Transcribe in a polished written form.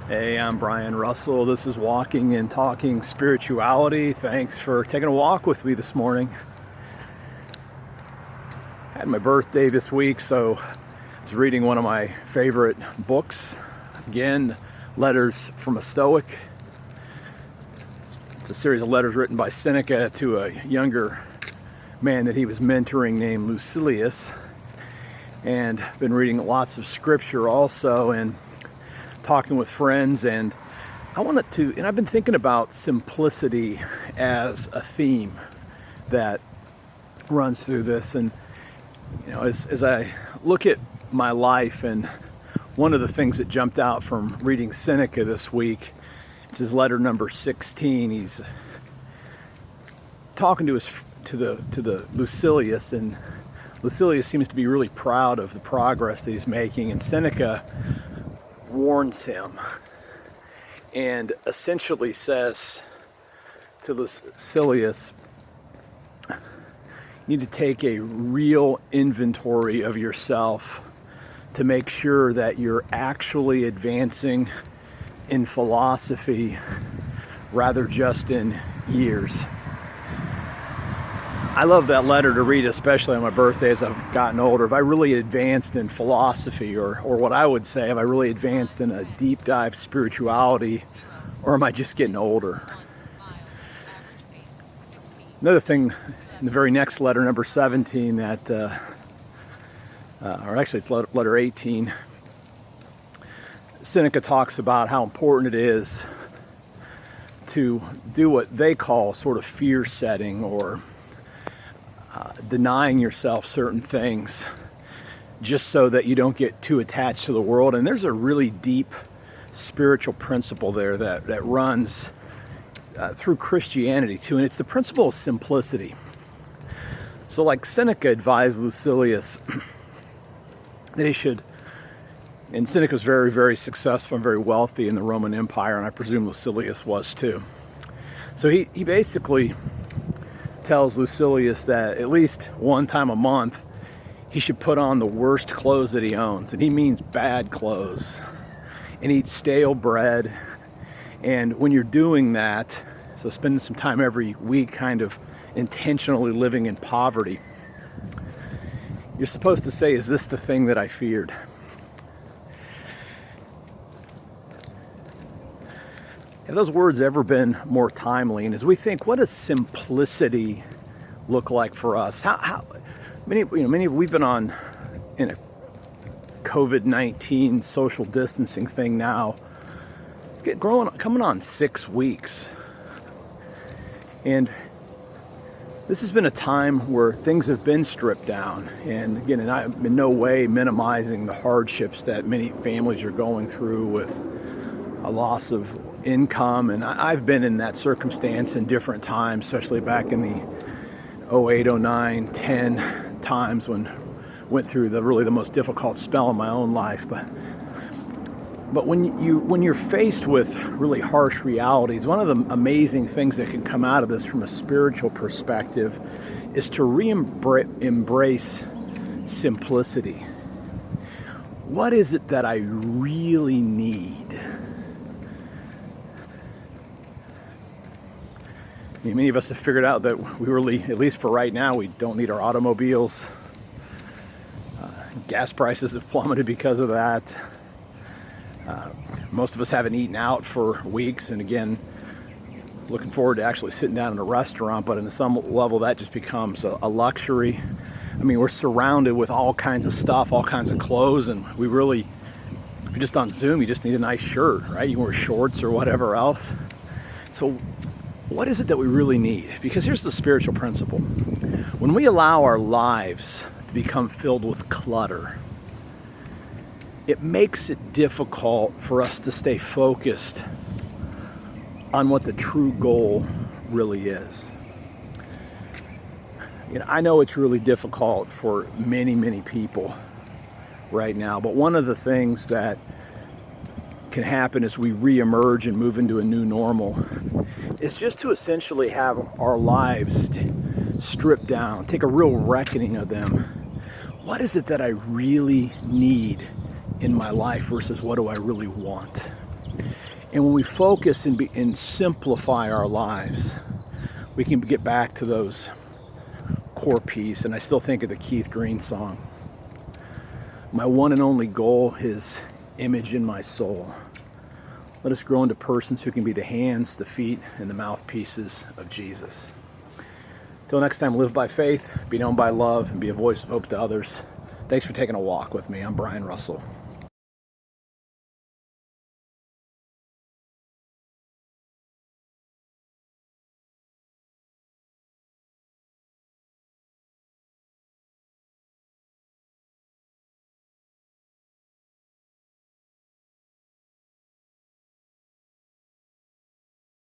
Hey, I'm Brian Russell. This is Walking and Talking Spirituality. Thanks for taking a walk with me this morning. I had my birthday this week, so I was reading one of my favorite books. Again, Letters from a Stoic. It's a series of letters written by Seneca to a younger man that he was mentoring named Lucilius. And I've been reading lots of scripture also, and talking with friends, and I've been thinking about simplicity as a theme that runs through this. And as I look at my life, and one of the things that jumped out from reading Seneca this week, it's his letter number 16. He's talking to the Lucilius, and Lucilius seems to be really proud of the progress that he's making, and Seneca warns him and essentially says to Lucilius, you need to take a real inventory of yourself to make sure that you're actually advancing in philosophy rather just in years. I love that letter to read, especially on my birthday as I've gotten older. Have I really advanced in philosophy, or what I would say, have I really advanced in a deep dive spirituality, or am I just getting older? Another thing in the very next letter, number 17, or actually it's letter 18, Seneca talks about how important it is to do what they call sort of fear setting, or denying yourself certain things just so that you don't get too attached to the world. And there's a really deep spiritual principle there that runs through Christianity too, and it's the principle of simplicity. So like Seneca advised Lucilius that he should, and Seneca was very, very successful and very wealthy in the Roman Empire, and I presume Lucilius was too. So he basically tells Lucilius that at least one time a month he should put on the worst clothes that he owns, and he means bad clothes, and eat stale bread. And when you're doing that, so spending some time every week kind of intentionally living in poverty, you're supposed to say, is this the thing that I feared? Have those words ever been more timely? And as we think, what does simplicity look like for us? How many we've been in a COVID-19 social distancing thing now. It's coming on 6 weeks, and this has been a time where things have been stripped down. And again, and I'm in no way minimizing the hardships that many families are going through with a loss of income, and I've been in that circumstance in different times, especially back in the 08, 09, 10 times when went through the most difficult spell in my own life. But when you're faced with really harsh realities, one of the amazing things that can come out of this from a spiritual perspective is to embrace simplicity. What is it that I really need? Many of us have figured out that we really, at least for right now, we don't need our automobiles. Gas prices have plummeted because of that. Most of us haven't eaten out for weeks, and again, looking forward to actually sitting down in a restaurant, but in some level that just becomes a luxury. I mean, we're surrounded with all kinds of stuff, all kinds of clothes, and if you're just on Zoom, you just need a nice shirt, right? You wear shorts or whatever else. So what is it that we really need? Because here's the spiritual principle. When we allow our lives to become filled with clutter, it makes it difficult for us to stay focused on what the true goal really is. I know it's really difficult for many, many people right now, but one of the things that can happen as we reemerge and move into a new normal is just to essentially have our lives stripped down, take a real reckoning of them. What is it that I really need in my life versus what do I really want? And when we focus and simplify our lives, we can get back to those core piece. And I still think of the Keith Green song. My one and only goal is image in my soul. Let us grow into persons who can be the hands, the feet, and the mouthpieces of Jesus. Till next time, live by faith, be known by love, and be a voice of hope to others. Thanks for taking a walk with me. I'm Brian Russell.